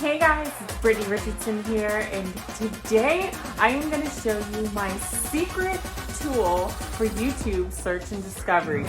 Hey guys, it's Brittany Richardson here, and today I am going to show you my secret tool for YouTube search and discovery.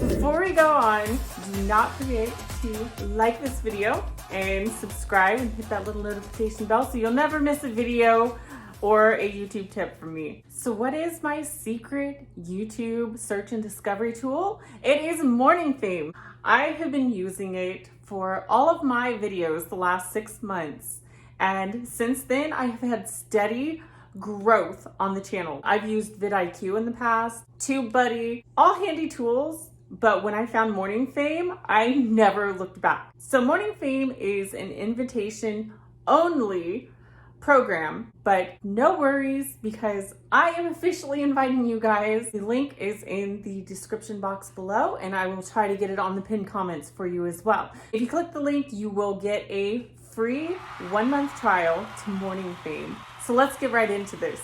Before we go on, do not forget to like this video and subscribe and hit that little notification bell so you'll never miss a video or a YouTube tip from me. So what is my secret YouTube search and discovery tool? It is Morningfame. I have been using it for all of my videos the last 6 months. And since then, I have had steady growth on the channel. I've used vidIQ in the past, TubeBuddy, all handy tools. But when I found Morningfame, I never looked back. So Morningfame is an invitation only program, but no worries because I am officially inviting you guys. The link is in the description box below and I will try to get it on the pinned comments for you as well. If you click the link, you will get a free 1-month trial to Morningfame. So let's get right into this.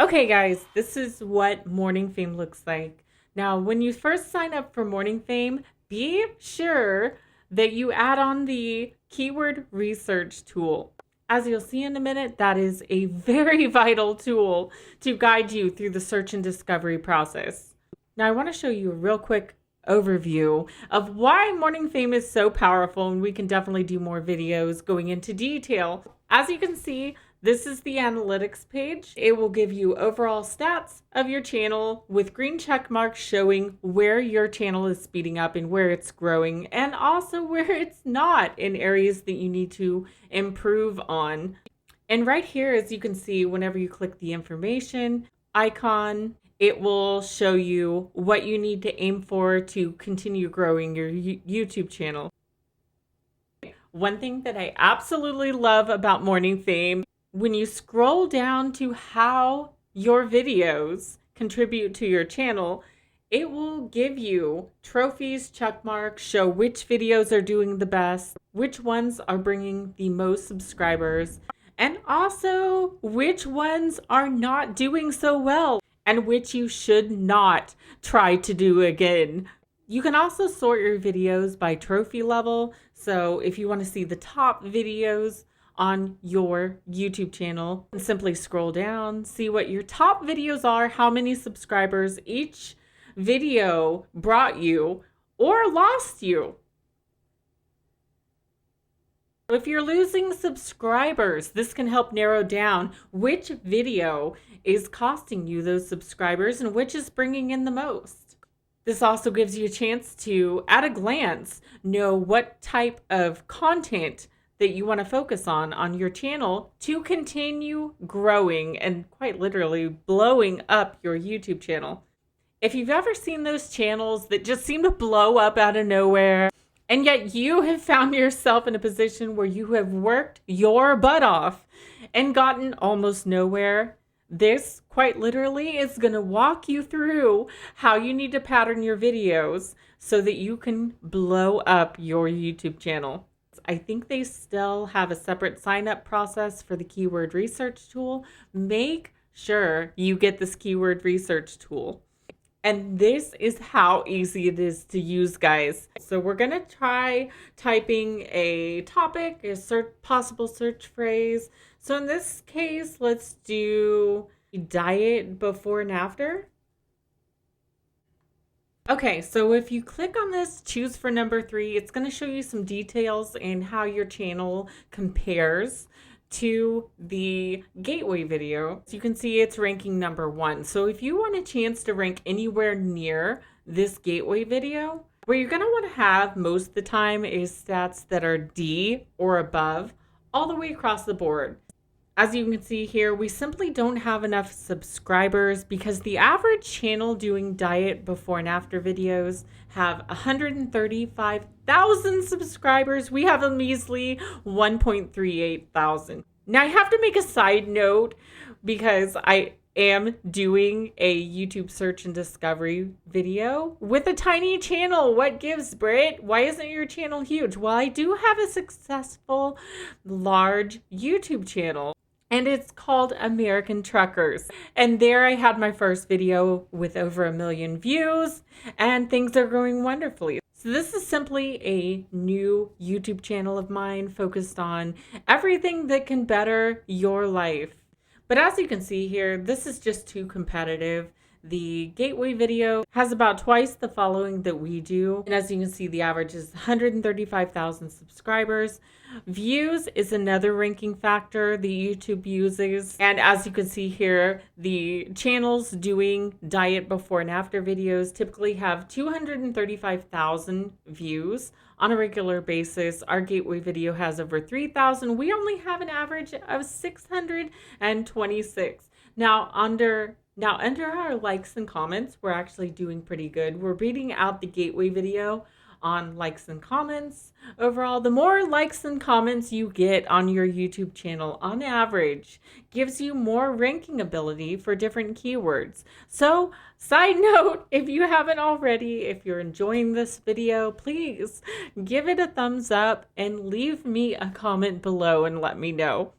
Okay guys, this is what Morningfame looks like. Now, when you first sign up for Morningfame, be sure that you add on the keyword research tool. As you'll see in a minute, that is a very vital tool to guide you through the search and discovery process. Now, I want to show you a real quick overview of why Morningfame is so powerful, and we can definitely do more videos going into detail. As you can see, this is the analytics page. It will give you overall stats of your channel with green check marks showing where your channel is speeding up and where it's growing, and also where it's not in areas that you need to improve on. And right here, as you can see, whenever you click the information icon, it will show you what you need to aim for to continue growing your YouTube channel. One thing that I absolutely love about Morningfame, when you scroll down to how your videos contribute to your channel, it will give you trophies, check marks, show which videos are doing the best, which ones are bringing the most subscribers, and also which ones are not doing so well and which you should not try to do again. You can also sort your videos by trophy level. So if you want to see the top videos on your YouTube channel, simply scroll down, see what your top videos are, how many subscribers each video brought you or lost you. If you're losing subscribers, this can help narrow down which video is costing you those subscribers and which is bringing in the most. This also gives you a chance to, at a glance, know what type of content that you want to focus on your channel to continue growing and quite literally blowing up your YouTube channel. If you've ever seen those channels that just seem to blow up out of nowhere, and yet you have found yourself in a position where you have worked your butt off and gotten almost nowhere, this quite literally is going to walk you through how you need to pattern your videos so that you can blow up your YouTube channel. I think they still have a separate sign-up process for the keyword research tool. Make sure you get this keyword research tool. And this is how easy it is to use, guys. So we're going to try typing a topic, a possible search phrase. So in this case, let's do diet before and after. Okay, so if you click on this, choose for number 3, it's going to show you some details in how your channel compares to the gateway video. So you can see it's ranking number 1. So if you want a chance to rank anywhere near this gateway video, where you're going to want to have most of the time is stats that are D or above all the way across the board. As you can see here, we simply don't have enough subscribers because the average channel doing diet before and after videos have 135,000 subscribers. We have a measly 1.38 thousand. Now I have to make a side note because I am doing a YouTube search and discovery video with a tiny channel. What gives, Britt? Why isn't your channel huge? Well, I do have a successful, large YouTube channel, and it's called American Truckers. And there I had my first video with over 1 million views, and things are going wonderfully. So this is simply a new YouTube channel of mine focused on everything that can better your life. But as you can see here, this is just too competitive. The gateway video has about twice the following that we do. And as you can see, the average is 135,000 subscribers. Views is another ranking factor that YouTube uses. And as you can see here, the channels doing diet before and after videos typically have 235,000 views on a regular basis. Our gateway video has over 3,000. We only have an average of 626. Now under our likes and comments, we're actually doing pretty good. We're beating out the gateway video on likes and comments. Overall, the more likes and comments you get on your YouTube channel on average gives you more ranking ability for different keywords. So, side note, if you haven't already, if you're enjoying this video, please give it a thumbs up and leave me a comment below and let me know.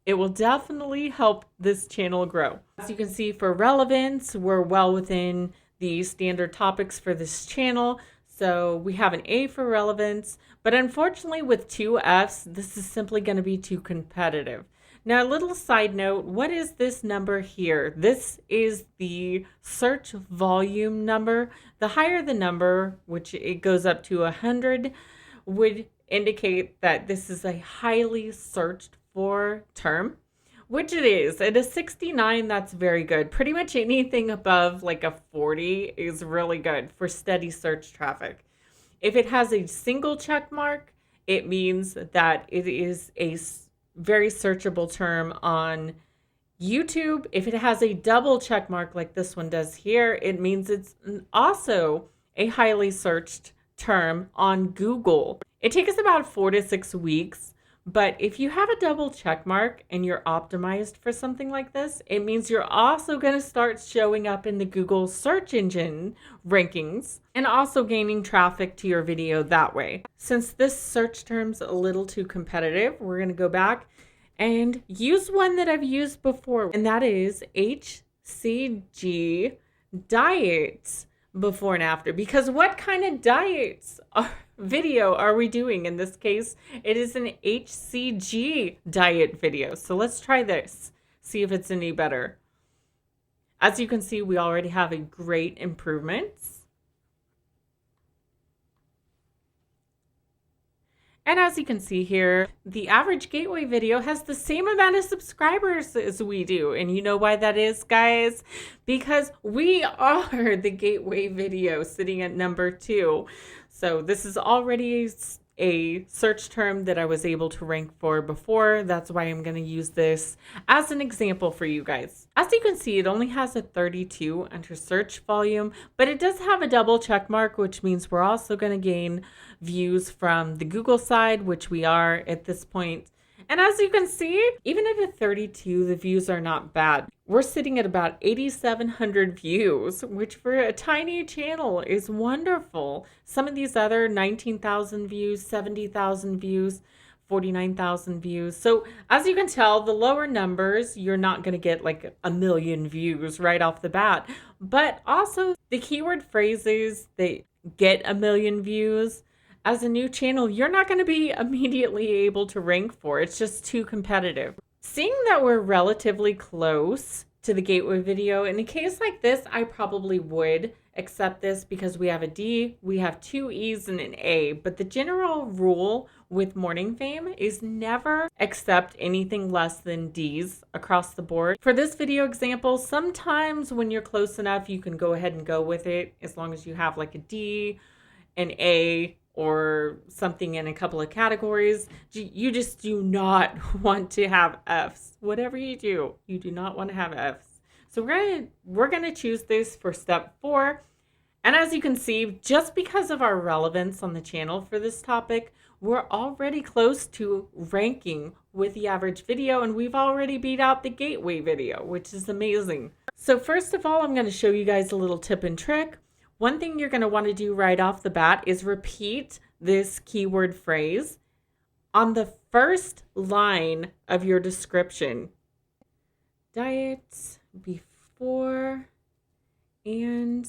It will definitely help this channel grow. As you can see, for relevance, we're well within the standard topics for this channel. So we have an A for relevance, but unfortunately with 2 Fs, this is simply going to be too competitive. Now, a little side note, what is this number here? This is the search volume number. The higher the number, which it goes up to 100, would indicate that this is a highly searched for term, which it is. At a 69, that's very good. Pretty much anything above like a 40 is really good for steady search traffic. If it has a single check mark, it means that it is a very searchable term on YouTube. If it has a double check mark like this one does here, it means it's also a highly searched term on Google. It takes about 4 to 6 weeks. But if you have a double check mark and you're optimized for something like this, it means you're also going to start showing up in the Google search engine rankings and also gaining traffic to your video that way. Since this search term's a little too competitive, we're going to go back and use one that I've used before, and that is HCG diets before and after. Because what kind of diets video are we doing? In this case, it is an HCG diet video. So let's try this, see if it's any better. As you can see, we already have a great improvements. And as you can see here, the average gateway video has the same amount of subscribers as we do. And you know why that is, guys? Because we are the gateway video sitting at number 2. So this is already a search term that I was able to rank for before. That's why I'm going to use this as an example for you guys. As you can see, it only has a 32 under search volume, but it does have a double check mark, which means we're also going to gain views from the Google side, which we are at this point. And as you can see, even at a 32, the views are not bad. We're sitting at about 8,700 views, which for a tiny channel is wonderful. Some of these other 19,000 views, 70,000 views, 49,000 views. So as you can tell, the lower numbers, you're not going to get like 1 million views right off the bat. But also the keyword phrases that get 1 million views, as a new channel, you're not going to be immediately able to rank for. It's just too competitive. Seeing that we're relatively close to the gateway video, in a case like this, I probably would accept this because we have a D, we have 2 E's and an A. But the general rule with Morningfame is never accept anything less than D's across the board. For this video example, sometimes when you're close enough, you can go ahead and go with it as long as you have like a D, an A, or something in a couple of categories. You just do not want to have F's. Whatever you do not want to have F's. So we're gonna choose this for step 4. And as you can see, just because of our relevance on the channel for this topic, we're already close to ranking with the average video, and we've already beat out the gateway video, which is amazing. So first of all, I'm going to show you guys a little tip and trick. One thing you're going to want to do right off the bat is repeat this keyword phrase on the first line of your description. Diet before and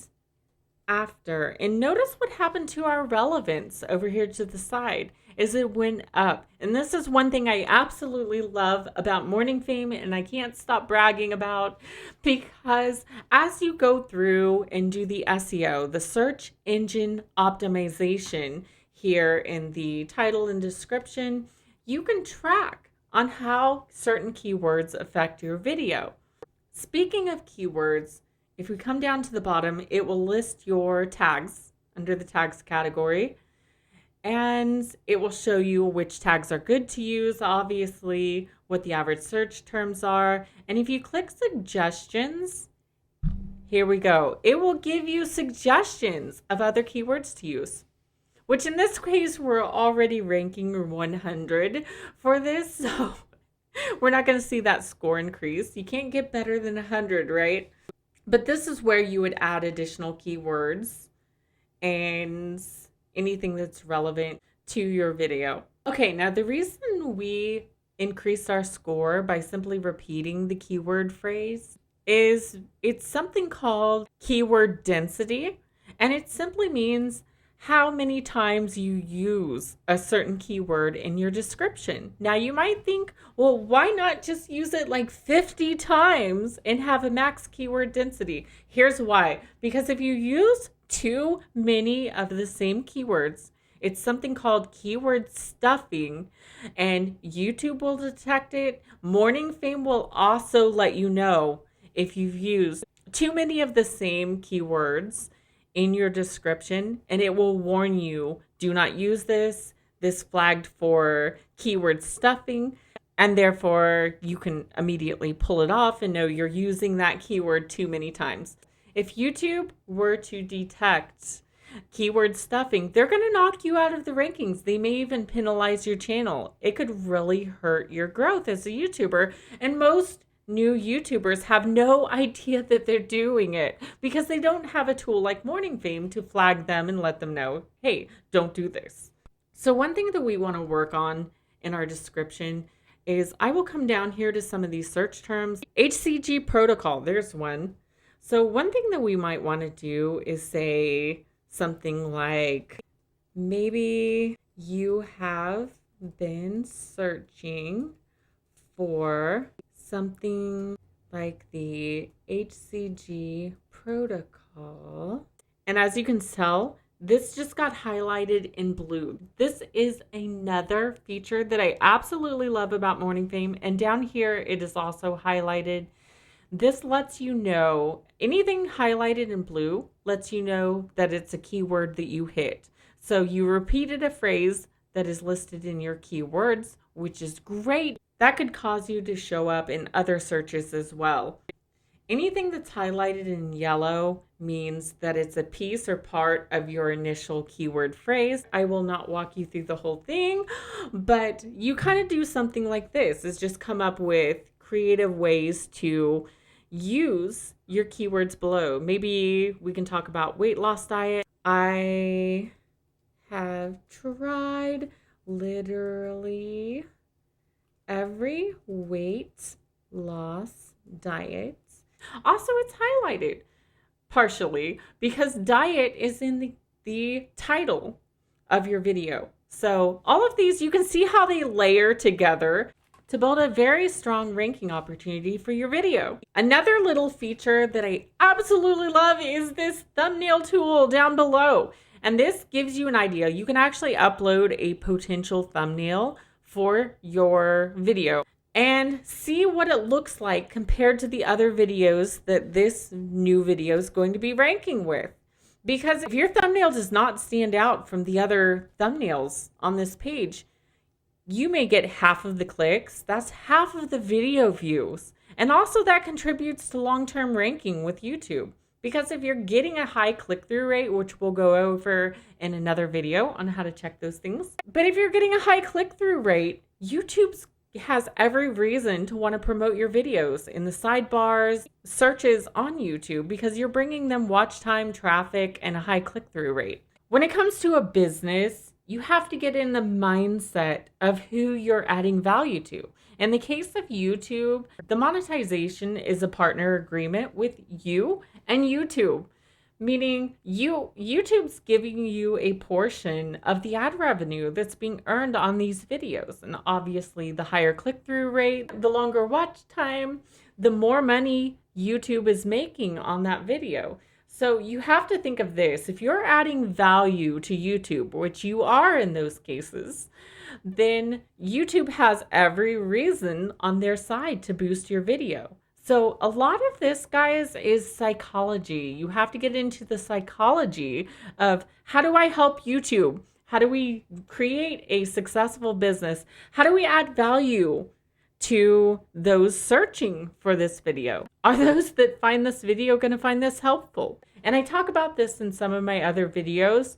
after. And notice what happened to our relevance over here to the side is it went up. And this is one thing I absolutely love about Morningfame, and I can't stop bragging about, because as you go through and do the SEO, the search engine optimization here in the title and description, you can track on how certain keywords affect your video. Speaking of keywords, if we come down to the bottom, it will list your tags under the tags category, and it will show you which tags are good to use, obviously, what the average search terms are. And if you click suggestions, here we go. It will give you suggestions of other keywords to use, which in this case, we're already ranking 100 for this, so we're not going to see that score increase. You can't get better than 100, right? But this is where you would add additional keywords and anything that's relevant to your video. Okay, now the reason we increased our score by simply repeating the keyword phrase is it's something called keyword density, and it simply means how many times you use a certain keyword in your description. Now you might think, well, why not just use it like 50 times and have a max keyword density? Here's why. Because if you use too many of the same keywords, it's something called keyword stuffing, and YouTube will detect it. Morningfame will also let you know if you've used too many of the same keywords in your description, and it will warn you, do not use this flagged for keyword stuffing, and therefore you can immediately pull it off and know you're using that keyword too many times. If YouTube were to detect keyword stuffing, they're going to knock you out of the rankings. They may even penalize your channel. It could really hurt your growth as a YouTuber, and most new YouTubers have no idea that they're doing it because they don't have a tool like Morningfame to flag them and let them know, hey, don't do this. So one thing that we want to work on in our description is I will come down here to some of these search terms. HCG protocol, there's one. So one thing that we might want to do is say something like, maybe you have been searching for something like the HCG protocol. And as you can tell, this just got highlighted in blue. This is another feature that I absolutely love about Morningfame. And down here, it is also highlighted. This lets you know, anything highlighted in blue lets you know that it's a keyword that you hit. So you repeated a phrase that is listed in your keywords, which is great. That could cause you to show up in other searches as well. Anything that's highlighted in yellow means that it's a piece or part of your initial keyword phrase. I will not walk you through the whole thing, but you kind of do something like this, is just come up with creative ways to use your keywords below. Maybe we can talk about weight loss diet. I have tried literally every weight loss diet. Also, it's highlighted partially because diet is in the title of your video. So all of these, you can see how they layer together to build a very strong ranking opportunity for your video. Another little feature that I absolutely love is this thumbnail tool down below. And this gives you an idea. You can actually upload a potential thumbnail for your video and see what it looks like compared to the other videos that this new video is going to be ranking with. Because if your thumbnail does not stand out from the other thumbnails on this page, you may get half of the clicks. That's half of the video views. And also that contributes to long-term ranking with YouTube. Because if you're getting a high click-through rate, which we'll go over in another video on how to check those things, but if you're getting a high click-through rate, YouTube's has every reason to want to promote your videos in the sidebars, searches on YouTube, because you're bringing them watch time, traffic, and a high click-through rate. When it comes to a business, you have to get in the mindset of who you're adding value to. In the case of YouTube, the monetization is a partner agreement with you and YouTube, meaning YouTube's giving you a portion of the ad revenue that's being earned on these videos. And obviously the higher click-through rate, the longer watch time, the more money YouTube is making on that video. So you have to think of this. If you're adding value to YouTube, which you are in those cases, then YouTube has every reason on their side to boost your video. So a lot of this, guys, is psychology. You have to get into the psychology of, how do I help YouTube? How do we create a successful business? How do we add value to those searching for this video? Are those that find this video going to find this helpful? And I talk about this in some of my other videos,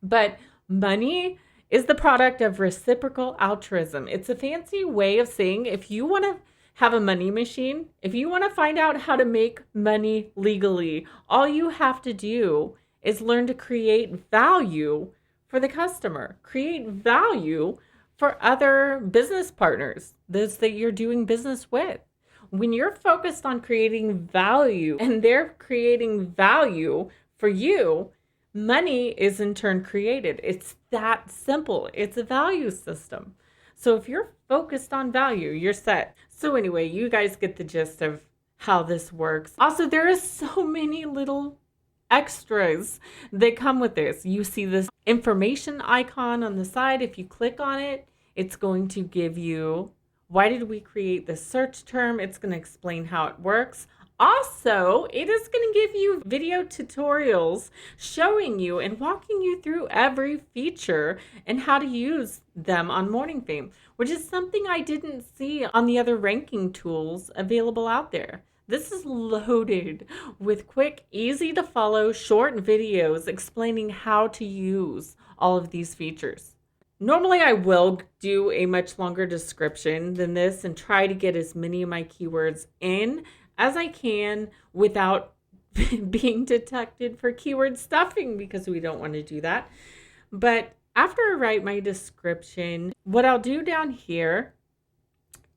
but money is the product of reciprocal altruism. It's a fancy way of saying, if you want to have a money machine, if you want to find out how to make money legally, all you have to do is learn to create value for the customer, create value for other business partners, those that you're doing business with. When you're focused on creating value and they're creating value for you, money is in turn created. It's that simple. It's a value system. So if you're focused on value, you're set. So anyway, you guys get the gist of how this works. Also, there are so many little extras that come with this. You see this information icon on the side. If you click on it, it's going to give you, why did we create this search term? It's going to explain how it works. Also, it is going to give you video tutorials showing you and walking you through every feature and how to use them on Morningfame, which is something I didn't see on the other ranking tools available out there. This is loaded with quick, easy to follow, short videos explaining how to use all of these features. Normally, I will do a much longer description than this and try to get as many of my keywords in as I can without being detected for keyword stuffing, because we don't want to do that. But after I write my description, what I'll do down here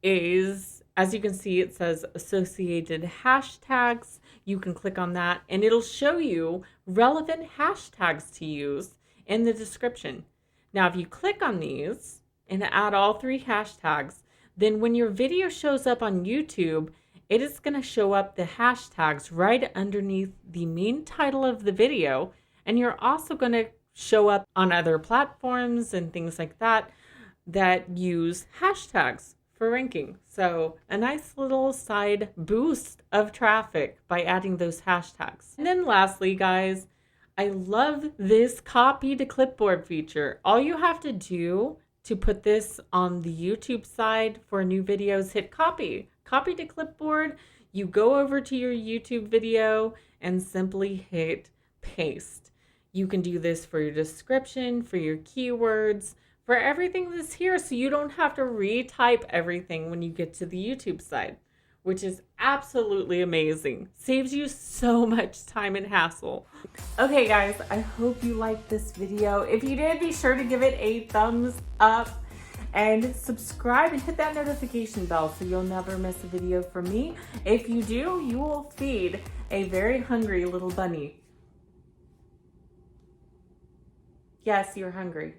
is, as you can see, it says associated hashtags. You can click on that and it'll show you relevant hashtags to use in the description. Now, if you click on these and add all 3 hashtags, then when your video shows up on YouTube, it is going to show up the hashtags right underneath the main title of the video. And you're also going to show up on other platforms and things like that that use hashtags for ranking. So a nice little side boost of traffic by adding those hashtags. And then lastly, guys, I love this copy to clipboard feature. All you have to do to put this on the YouTube side for new videos, hit copy to clipboard. You go over to your YouTube video and simply hit paste. You can do this for your description, for your keywords, for everything that's here, so you don't have to retype everything when you get to the YouTube side, which is absolutely amazing. Saves you so much time and hassle. Okay guys, I hope you liked this video. If you did, be sure to give it a thumbs up and subscribe and hit that notification bell so you'll never miss a video from me. If you do, you will feed a very hungry little bunny. Yes, you're hungry.